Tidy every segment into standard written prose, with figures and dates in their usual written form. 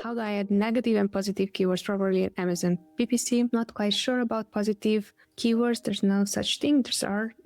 How do I add negative and positive keywords properly in Amazon PPC? Not quite sure about positive keywords. There's no such thing.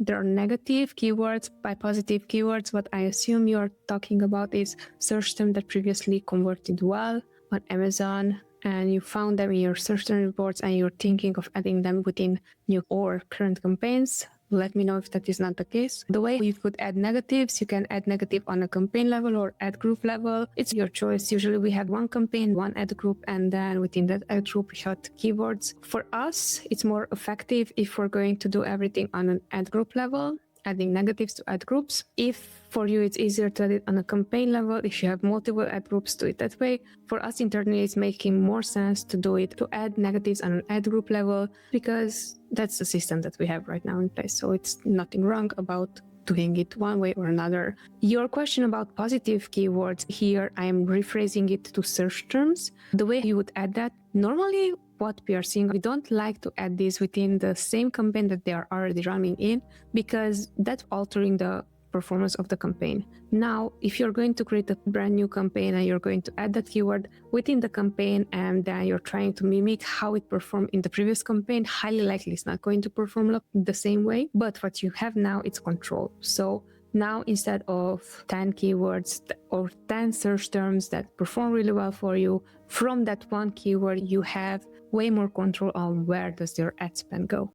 There are negative keywords. By positive keywords, what I assume you're talking about is search terms that previously converted well on Amazon, and you found them in your search term reports and you're thinking of adding them within new or current campaigns. Let me know if that is not the case. The way you could add negatives, you can add negative on a campaign level or ad group level. It's your choice. Usually we have one campaign, one ad group, and then within that ad group we have keywords. For us, it's more effective if we're going to do everything on an ad group level, adding negatives to ad groups. If for you it's easier to add it on a campaign level, if you have multiple ad groups, do it that way. For us internally, it's making more sense to do it, to add negatives on an ad group level, because that's the system that we have right now in place. So it's nothing wrong about doing it one way or another. Your question about positive keywords, here I am rephrasing it to search terms. The way you would add that, normally what we are seeing, we don't like to add these within the same campaign that they are already running in, because that's altering the performance of the campaign. Now, if you're going to create a brand new campaign and you're going to add that keyword within the campaign and then you're trying to mimic how it performed in the previous campaign, highly likely it's not going to perform the same way. But what you have now, it's control. So now, instead of 10 keywords or 10 search terms that perform really well for you, from that one keyword, you have way more control on where does your ad spend go.